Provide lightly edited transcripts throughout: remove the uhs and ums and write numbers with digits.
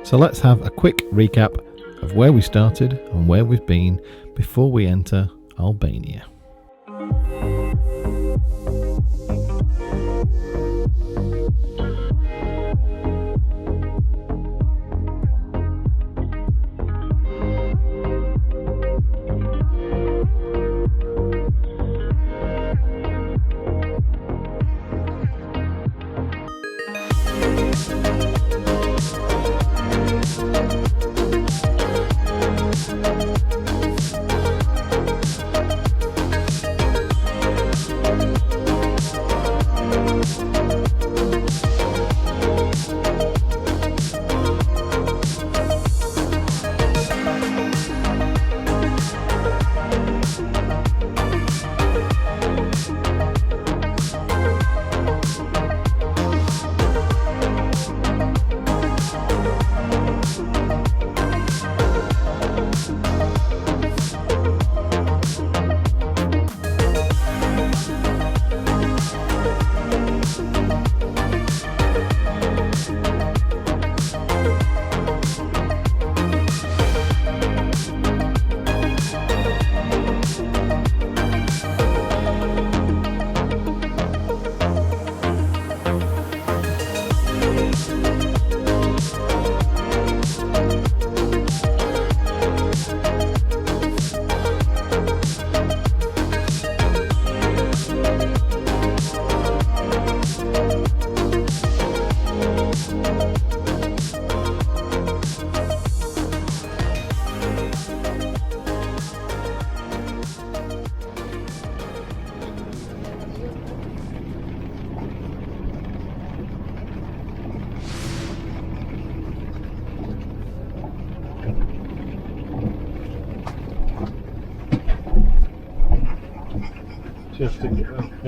So let's have a quick recap of where we started and where we've been before we enter Albania.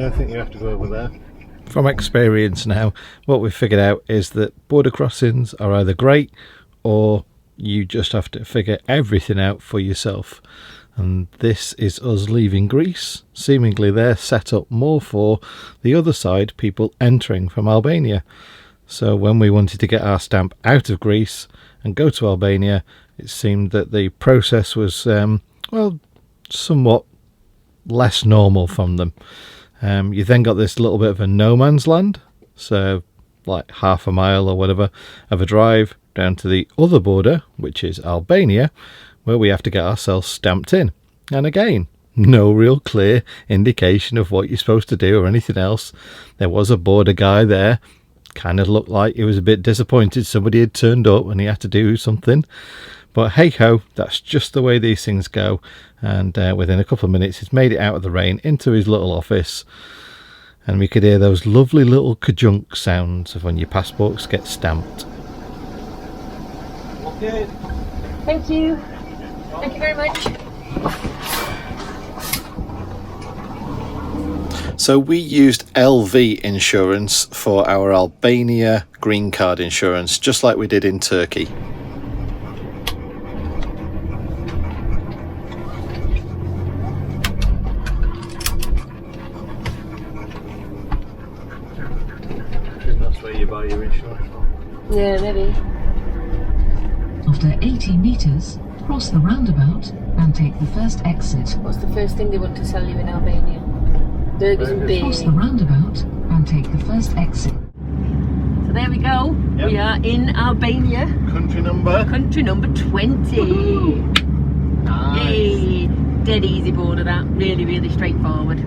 I think you have to go over there. From experience now, what we've figured out is that border crossings are either great or you just have to figure everything out for yourself. And this is us leaving Greece. Seemingly they're set up more for the other side, people entering from Albania. So when we wanted to get our stamp out of Greece and go to Albania, it seemed that the process was, somewhat less normal from them. You then got this little bit of a no man's land, so like half a mile or whatever of a drive down to the other border, which is Albania, where we have to get ourselves stamped in. And again, no real clear indication of what you're supposed to do or anything else. There was a border guy there, kind of looked like he was a bit disappointed somebody had turned up and he had to do something. But hey ho, that's just the way these things go. And within a couple of minutes, he's made it out of the rain into his little office. And we could hear those lovely little kajunk sounds of when your passports get stamped. Okay. Thank you. Thank you very much. So we used LV insurance for our Albania green card insurance, just like we did in Turkey. That's where you buy your insurance from. Yeah, maybe. After 80 metres, cross the roundabout and take the first exit. What's the first thing they want to sell you in Albania? Burgers and beer. Cross the roundabout and take the first exit. So there we go. Yep. We are in Albania. Country number? Country number 20. Woohoo. Nice. Yay. Dead easy border that. Really, really straightforward.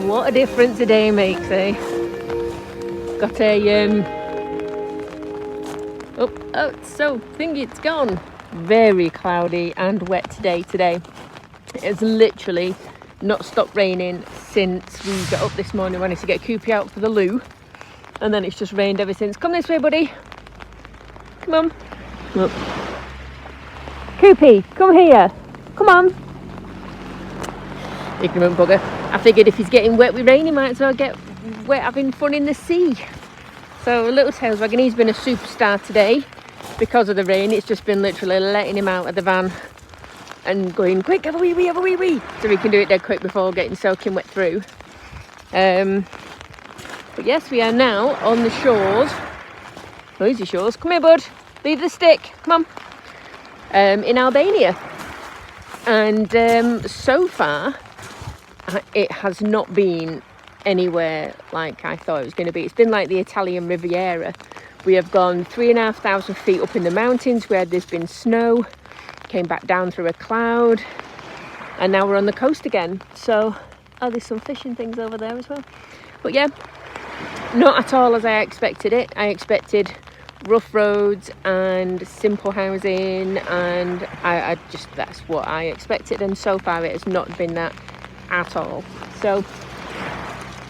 what a difference a day makes, eh? Got a I think it's gone. Very cloudy and wet today. It's literally not stopped raining since we got up this morning. Wanted to get Coopy out for the loo, and then it's just rained ever since. Come this way, buddy. Come on. Look. Coopy, come here. Come on. Ignorant bugger. I figured if he's getting wet with rain, he might as well get wet having fun in the sea. So Little Tailswagon, he's been a superstar today because of the rain. It's just been literally letting him out of the van and going, quick, have a wee, so we can do it dead quick before getting soaking wet through. But yes, we are now on the shores, noisy shores. Come here, bud, leave the stick, come on. In Albania, and so far it has not been anywhere like I thought it was going to be. It's been like the Italian Riviera. We have gone 3,500 feet up in the mountains where there's been snow, came back down through a cloud, and now we're on the coast again. So, oh, there's some fishing things over there as well. But yeah, not at all as I expected it. I expected rough roads and simple housing, and I just, that's what I expected, and so far it has not been that at all. So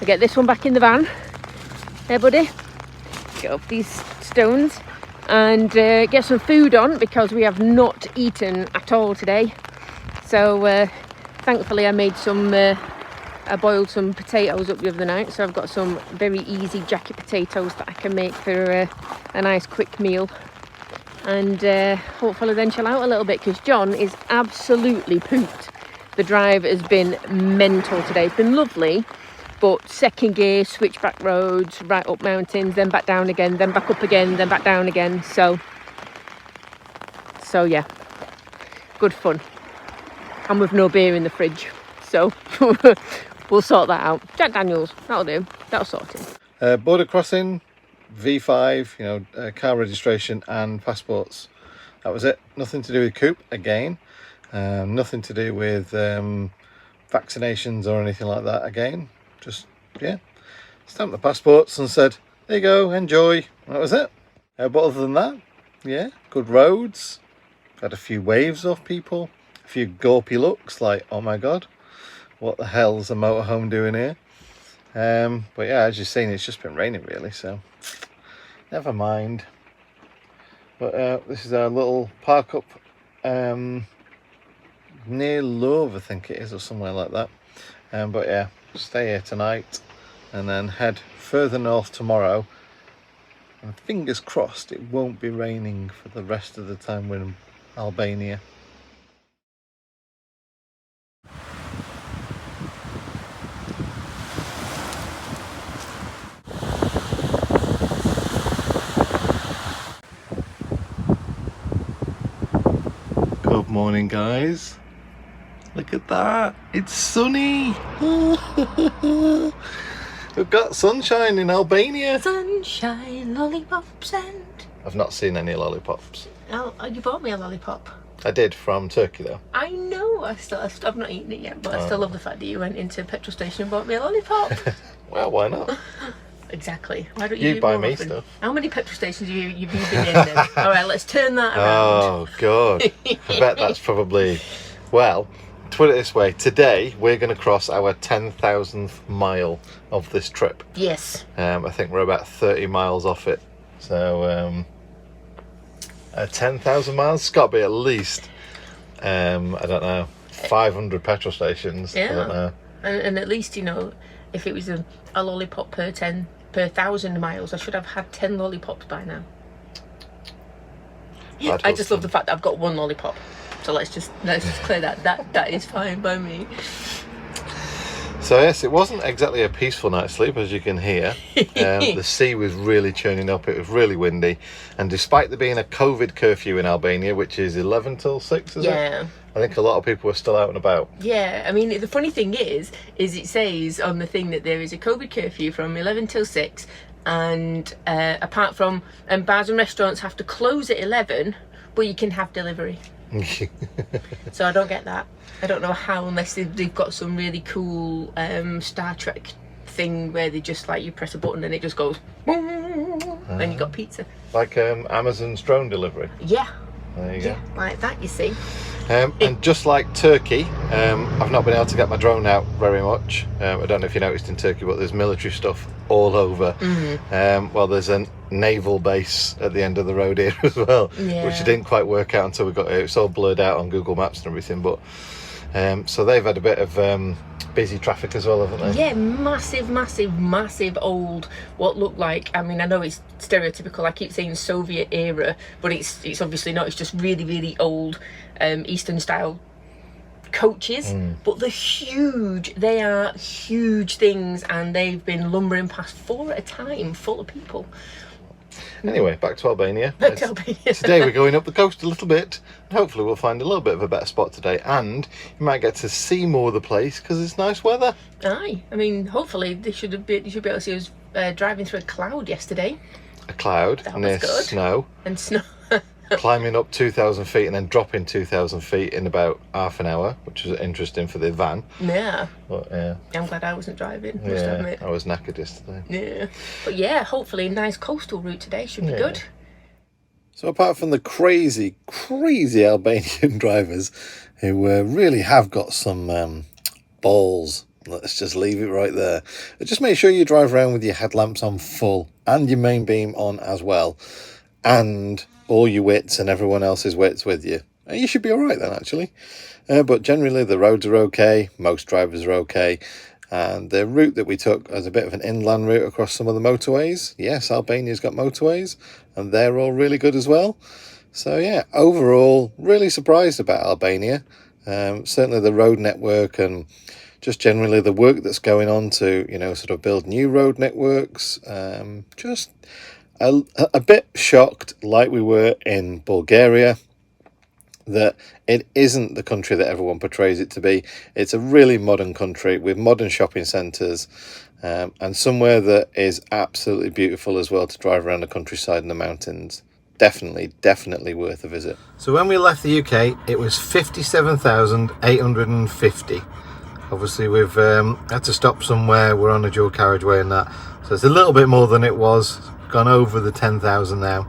I get this one back in the van. There, buddy. Get up these stones and get some food on, because we have not eaten at all today. So thankfully I made some, I boiled some potatoes up the other night, so I've got some very easy jacket potatoes that I can make for a nice quick meal. And hopefully then chill out a little bit, because John is absolutely pooped. The drive has been mental today. It's been lovely, but second gear, switchback roads, right up mountains, then back down again, then back up again, then back down again. So yeah, good fun. And with no beer in the fridge, so we'll sort that out. Jack Daniels, that'll do. That'll sort it. Border crossing, V5, you know, car registration and passports. That was it. Nothing to do with Coop again. Nothing to do with vaccinations or anything like that again. Just, yeah, stamped the passports and said, there you go, enjoy. That was it. But other than that, yeah, good roads. Had a few waves off people, a few gawpy looks like, oh my god, what the hell's a motorhome doing here? But yeah, as you've seen, it's just been raining really, so never mind. But this is our little park up near Love, I think it is, or somewhere like that. But yeah, stay here tonight and then head further north tomorrow, and fingers crossed it won't be raining for the rest of the time we're in Albania. Good morning, guys. Look at that, it's sunny. We've got sunshine in Albania. Sunshine, lollipops and... I've not seen any lollipops. Oh, you bought me a lollipop. I did, from Turkey though. I know, I've not eaten it yet, but I still love the fact that you went into a petrol station and bought me a lollipop. Well, why not? Exactly. Why don't you buy me often? stuff. How many petrol stations have you been in then? Alright, let's turn that around. Oh god, I bet that's probably, well, to put it this way, today we're going to cross our 10,000th mile of this trip. Yes. I think we're about 30 miles off it. So 10,000 miles, it's got to be at least, I don't know, 500 petrol stations. Yeah. I don't know. And at least, you know, if it was a lollipop per 1,000 miles, I should have had 10 lollipops by now. I just love the fact that I've got one lollipop. So let's just clear that. That is fine by me. So yes, it wasn't exactly a peaceful night's sleep, as you can hear. The sea was really churning up, it was really windy, and despite there being a COVID curfew in Albania, which is 11 till 6, is it? I think a lot of people were still out and about. Yeah, I mean, the funny thing is it says on the thing that there is a COVID curfew from 11 till 6, and apart from, bars and restaurants have to close at 11, but you can have delivery. So I don't get that. I don't know how, unless they've got some really cool Star Trek thing where they just like, you press a button and it just goes and you got pizza. Like Amazon's drone delivery. Yeah. There you go. Yeah, like that, you see. And just like Turkey, I've not been able to get my drone out very much. I don't know if you noticed in Turkey, but there's military stuff all over. Well, there's a naval base at the end of the road here as well, which didn't quite work out until we got here. It's all blurred out on Google Maps and everything, but so they've had a bit of busy traffic as well, haven't they? Yeah, massive old, what looked like, I mean, I know it's stereotypical, I keep saying Soviet era, but it's obviously not. It's just really old Eastern style coaches, but they're huge. They are huge things, and they've been lumbering past 4 at a time, full of people. Anyway, back to Albania. Back to Albania. Today we're going up the coast a little bit, and hopefully we'll find a little bit of a better spot today, and you might get to see more of the place because it's nice weather. Aye, I mean, hopefully you should be able to see us driving through a cloud yesterday. A cloud, That and was there's good. snow. And snow. Climbing up 2,000 feet and then dropping 2,000 feet in about half an hour, which is interesting for the van. Yeah. But yeah, I'm glad I wasn't driving, must admit. I was knackered yesterday. Yeah. But yeah, hopefully a nice coastal route today should be good. So apart from the crazy Albanian drivers who really have got some balls, let's just leave it right there. Just make sure you drive around with your headlamps on full and your main beam on as well, and all your wits and everyone else's wits with you. You should be all right then, actually. But generally the roads are okay, most drivers are okay, and the route that we took as a bit of an inland route across some of the motorways. Yes, Albania's got motorways, and they're all really good as well. So yeah, overall, really surprised about Albania. Certainly the road network and just generally the work that's going on to, sort of build new road networks. Just a bit shocked, like we were in Bulgaria, that it isn't the country that everyone portrays it to be. It's a really modern country with modern shopping centres, and somewhere that is absolutely beautiful as well to drive around the countryside and the mountains. Definitely worth a visit. So when we left the UK, it was 57,850. Obviously we've had to stop somewhere. We're on a dual carriageway and that, so it's a little bit more than it was. Gone over the 10,000 now.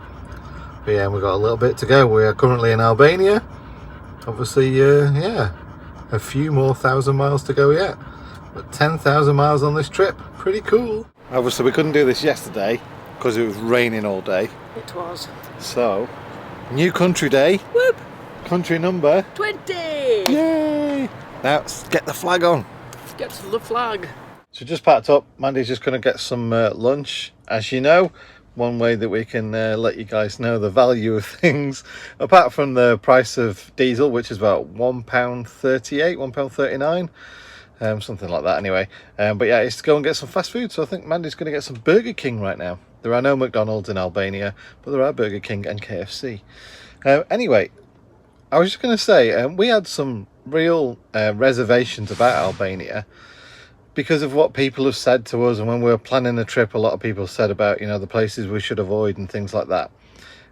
But yeah, we've got a little bit to go. We are currently in Albania. Obviously, a few more thousand miles to go yet. But 10,000 miles on this trip, pretty cool. Obviously, we couldn't do this yesterday because it was raining all day. It was. So, new country day. Whoop! Country number 20! Yay! Now, let's get the flag on. Let's get to the flag. So just packed up. Mandy's just going to get some lunch. As you know, one way that we can let you guys know the value of things, apart from the price of diesel, which is about £1.38, £1.39, something like that anyway. But yeah, it's to go and get some fast food. So I think Mandy's going to get some Burger King right now. There are no McDonald's in Albania, but there are Burger King and KFC. Anyway, I was just going to say, we had some real reservations about Albania because of what people have said to us, and when we were planning the trip, a lot of people said about, the places we should avoid and things like that.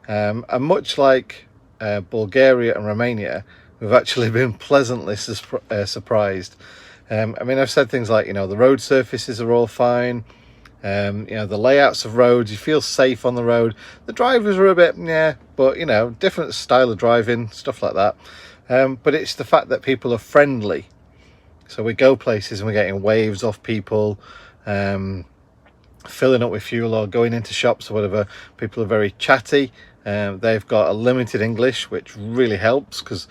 And much like Bulgaria and Romania, we've actually been pleasantly surprised. I mean, I've said things like, the road surfaces are all fine. The layouts of roads, you feel safe on the road. The drivers are a bit, but, different style of driving, stuff like that. But it's the fact that people are friendly. So we go places and we're getting waves off people, filling up with fuel or going into shops or whatever. People are very chatty. They've got a limited English, which really helps because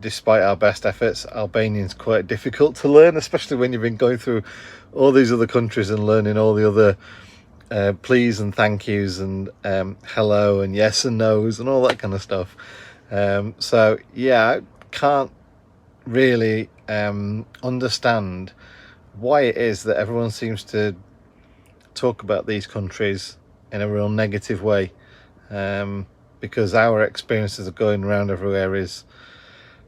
despite our best efforts, Albanian's quite difficult to learn, especially when you've been going through all these other countries and learning all the other please and thank yous and hello and yes and no's and all that kind of stuff. So yeah, I can't really understand why it is that everyone seems to talk about these countries in a real negative way, because our experiences of going around everywhere is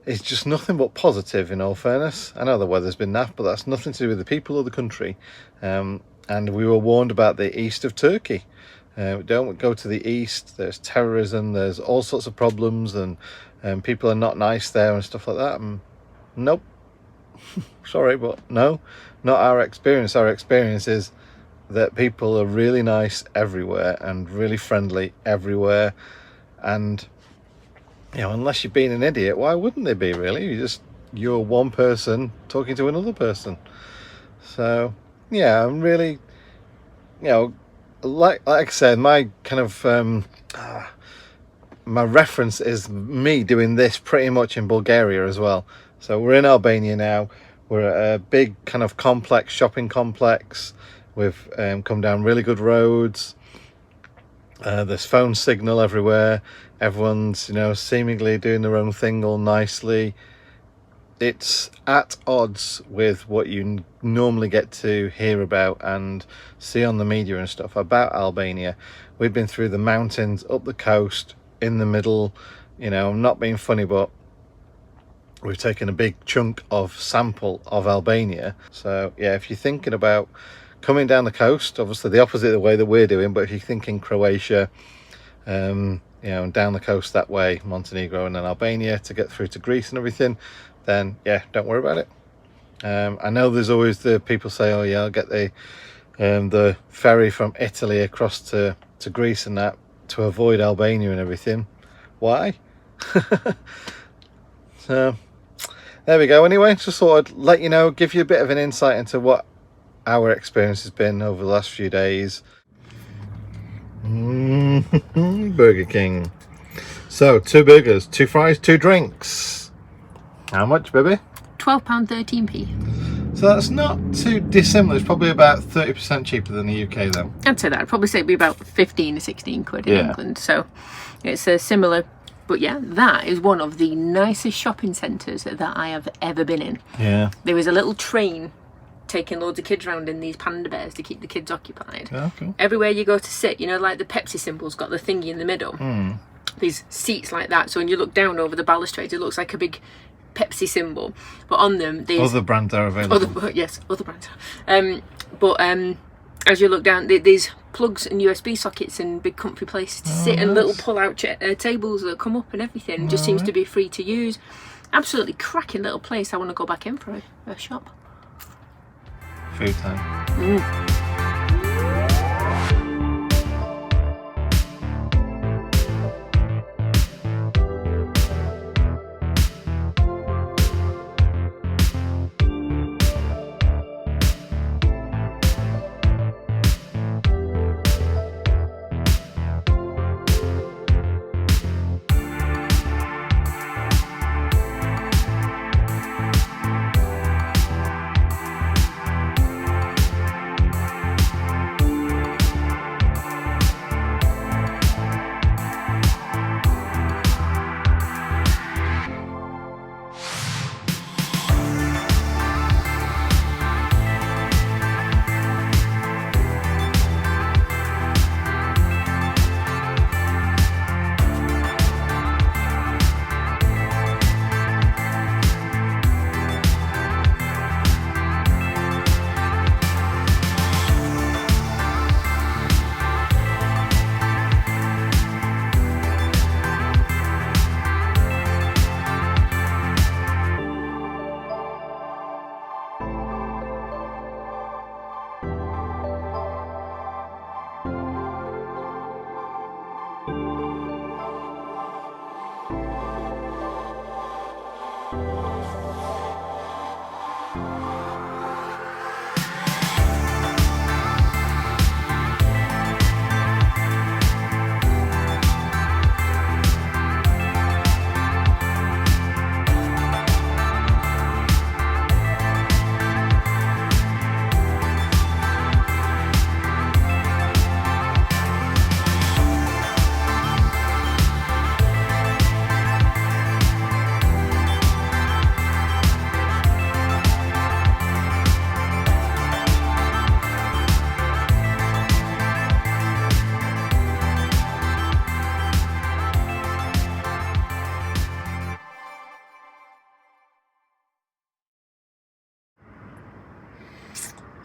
just nothing but positive, in all fairness. I know the weather's been naff, but that's nothing to do with the people or the country. And we were warned about the east of Turkey. Don't go to the east, there's terrorism, there's all sorts of problems, and people are not nice there and stuff like that. And nope. Sorry, but no, not our experience. Our experience is that people are really nice everywhere and really friendly everywhere. And, you know, unless you're being an idiot, why wouldn't they be, really? You're one person talking to another person. So, yeah, I'm really, you know, like I said, my kind of my reference is me doing this pretty much in Bulgaria as well. So we're in Albania now. We're at a big kind of complex, shopping complex. We've come down really good roads. There's phone signal everywhere. Everyone's, you know, seemingly doing their own thing all nicely. It's at odds with what you normally get to hear about and see on the media and stuff about Albania. We've been through the mountains, up the coast, in the middle. You know, I'm not being funny, but we've taken a big chunk of sample of Albania. So yeah, if you're thinking about coming down the coast, obviously the opposite of the way that we're doing, but if you're thinking Croatia, you know, down the coast that way, Montenegro and then Albania to get through to Greece and everything, then yeah, don't worry about it. I know there's always the people say, oh yeah, I'll get the ferry from Italy across to Greece and that to avoid Albania and everything. Why? So there we go. Anyway, just thought I'd let you know, give you a bit of an insight into what our experience has been over the last few days. Burger King. So 2 burgers, 2 fries, 2 drinks. How much, baby? £12.13p. So that's not too dissimilar. It's probably about 30% cheaper than the UK though. I'd say that. I'd probably say it'd be about 15 to 16 quid in England. So it's a similar, but yeah, that is one of the nicest shopping centres that I have ever been in. Yeah. There was a little train taking loads of kids around in these panda bears to keep the kids occupied. Oh, cool. Everywhere you go to sit, you know, like the Pepsi symbol's got the thingy in the middle. These seats like that, so when you look down over the balustrade, it looks like a big Pepsi symbol, but on them there's other brands are available. Other brands. As you look down, there's plugs and USB sockets and big comfy places to sit, and little pull-out tables that come up and everything. Just seems to be free to use. Absolutely cracking little place. I want to go back in for a shop. Food time.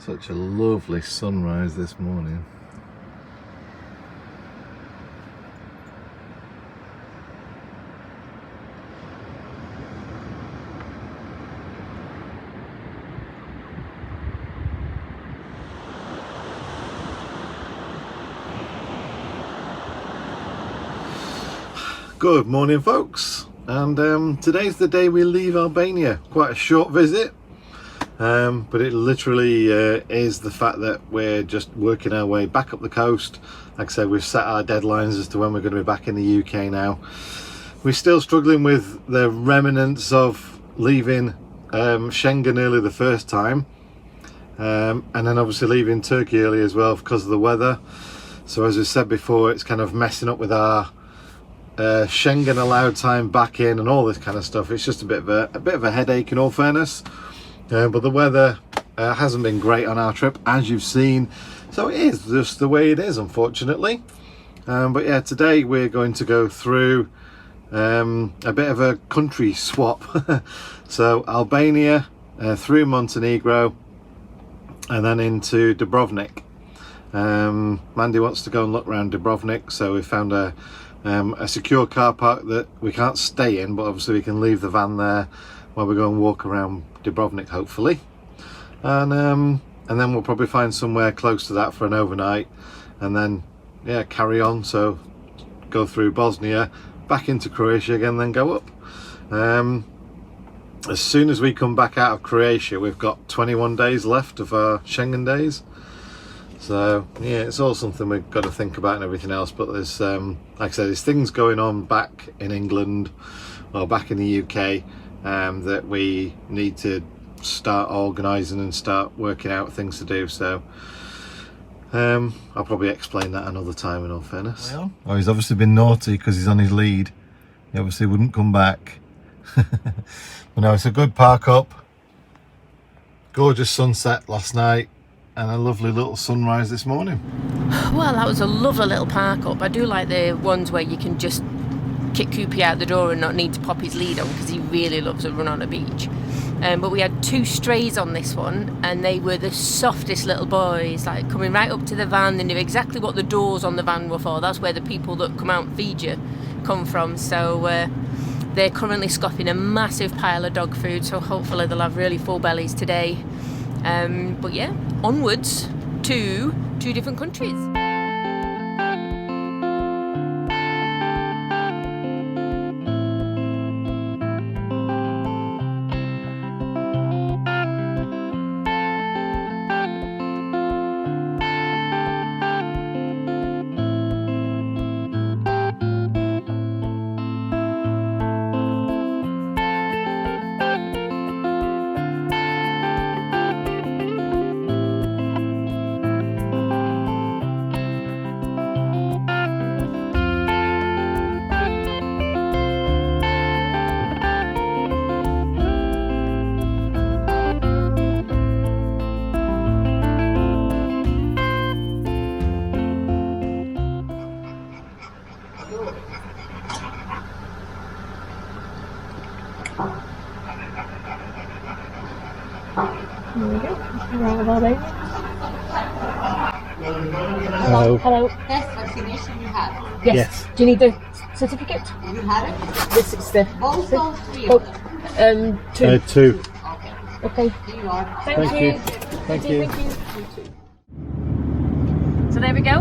Such a lovely sunrise this morning. Good morning, folks, and today's the day we leave Albania. Quite a short visit, but it literally is the fact that we're just working our way back up the coast. Like I said, we've set our deadlines as to when we're going to be back in the UK now. We're still struggling with the remnants of leaving Schengen early the first time, and then obviously leaving Turkey early as well because of the weather. So as I said before, it's kind of messing up with our Schengen allowed time back in and all this kind of stuff. It's just a bit of a headache in all fairness, but the weather hasn't been great on our trip, as you've seen, so it is just the way it is, unfortunately. But yeah, today we're going to go through a bit of a country swap. So Albania through Montenegro and then into Dubrovnik. Mandy wants to go and look around Dubrovnik, so we found a secure car park that we can't stay in, but obviously we can leave the van there while we go and walk around Dubrovnik, hopefully, and then we'll probably find somewhere close to that for an overnight, and then yeah, carry on. So go through Bosnia, back into Croatia again, then go up. As soon as we come back out of Croatia, we've got 21 days left of our Schengen days. So yeah, it's all something we've got to think about and everything else, but there's like I said, there's things going on back in England or back in the UK that we need to start organising and start working out things to do. So I'll probably explain that another time, in all fairness. Oh, he's obviously been naughty because he's on his lead. He obviously wouldn't come back. But no, it's a good park up. Gorgeous sunset last night and a lovely little sunrise this morning. Well, that was a lovely little park up. I do like the ones where you can just kick Koopy out the door and not need to pop his lead on, because he really loves a run on a beach. But we had 2 strays on this one, and they were the softest little boys, like coming right up to the van. They knew exactly what the doors on the van were for. That's where the people that come out and feed you come from. So they're currently scoffing a massive pile of dog food, so hopefully they'll have really full bellies today. But yeah, onwards to 2 different countries. Hello. Hello. Test vaccination you have. Yes. Do you need the certificate? You have it? This is the... Both or 3? Oh, 2. 2. Okay. Okay. Here you are. Thank you. Thank you. So there we go.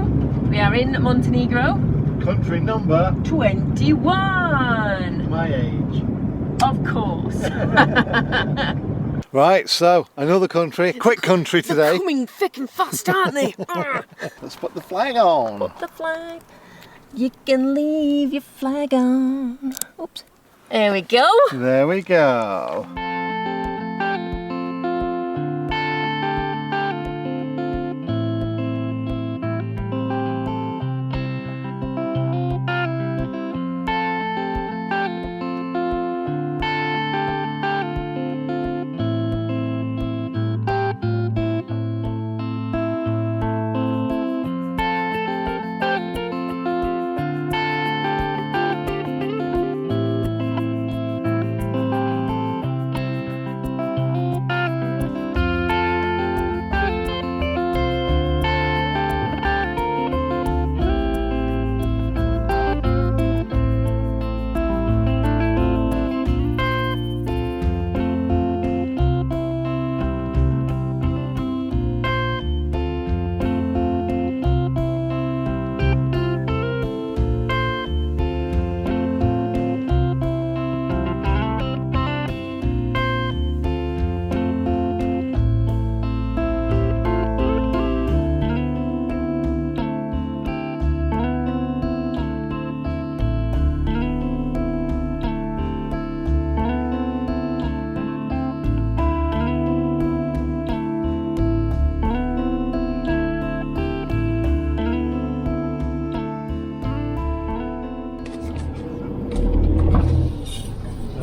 We are in Montenegro. Country number 21. my age. Of course. Right, so another country, quick country They're today. coming thick and fast, aren't they? Let's put the flag on. Put the flag. You can leave your flag on. Oops. There we go. There we go.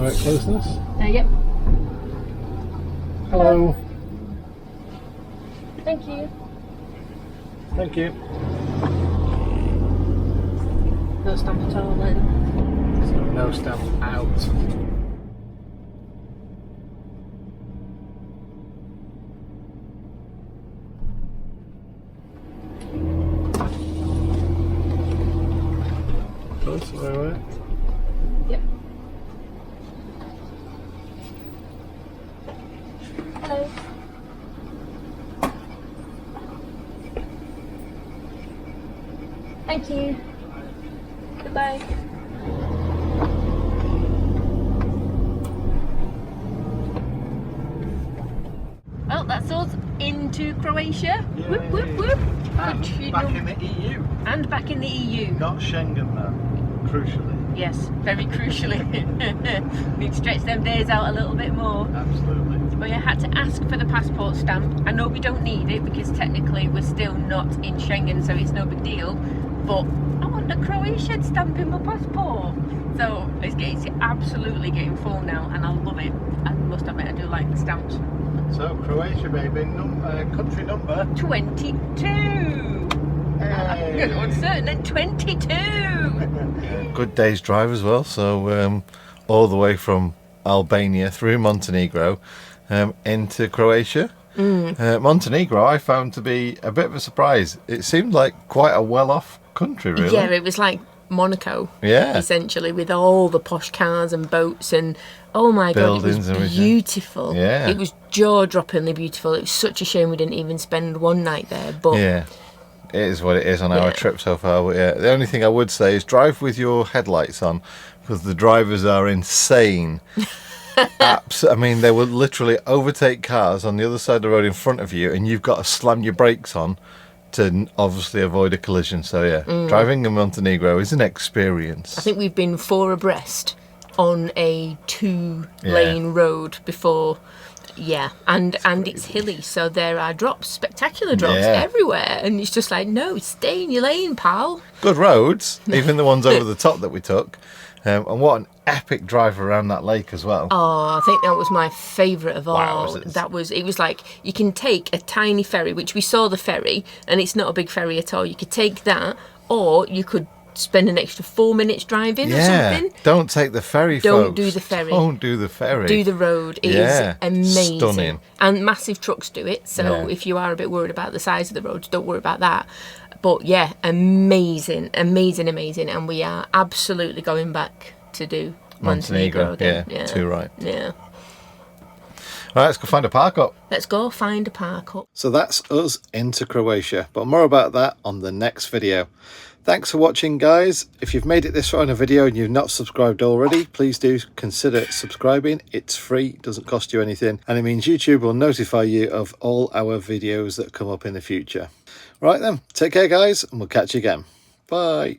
Right closeness. Yep. Hello. Thank you. Thank you. No stamp at all then. So no stamp out. Close, alright. Yep. Hello. Thank you. Goodbye. Well, that's us into Croatia. Yeah, Whoop, whoop, whoop. And back in the EU. And back in the EU. Not Schengen though, crucially. Yes, very crucially. Need to stretch them days out a little bit more. Absolutely. But I had to ask for the passport stamp. I know we don't need it because technically we're still not in Schengen, so it's no big deal. But I want the Croatian stamp in my passport. So it's absolutely getting full now, and I love it. I must admit, I do like the stamps. So Croatia, baby, country number 22. Hey. I'm certain then 22. Good day's drive as well. So all the way from Albania through Montenegro into Croatia. Montenegro I found to be a bit of a surprise. It seemed like quite a well-off country, really. Yeah, it was like Monaco, essentially, with all the posh cars and boats and oh my buildings, god, it was beautiful. Yeah, it was jaw-droppingly beautiful. It was such a shame we didn't even spend one night there, but yeah, it is what it is on our trip so far. But yeah, the only thing I would say is drive with your headlights on, because the drivers are insane. I mean, they will literally overtake cars on the other side of the road in front of you, and you've got to slam your brakes on to obviously avoid a collision. So yeah, driving in Montenegro is an experience. I think we've been 4 abreast on a 2-lane road before. Yeah, and it's hilly, so there are drops, spectacular drops everywhere, and it's just like, no, stay in your lane, pal. Good roads, even the ones over the top that we took. And what an epic drive around that lake as well. Oh, I think that was my favourite of all. Wowzers. It was like, you can take a tiny ferry, which we saw the ferry, and it's not a big ferry at all. You could take that, or you could spend an extra 4 minutes driving or something. Don't take the ferry, Don't folks. do the ferry. Don't do the ferry. Do the road. It is amazing. Stunning. And massive trucks do it, so if you are a bit worried about the size of the roads, don't worry about that. But yeah, amazing, amazing, amazing. And we are absolutely going back to do Montenegro again. Yeah, too right. Yeah. Right, let's go find a park up. Let's go find a park up. So that's us into Croatia, but more about that on the next video. Thanks for watching, guys. If you've made it this far in a video and you've not subscribed already, please do consider subscribing. It's free, doesn't cost you anything, and it means YouTube will notify you of all our videos that come up in the future. Right then, take care, guys, and we'll catch you again. Bye.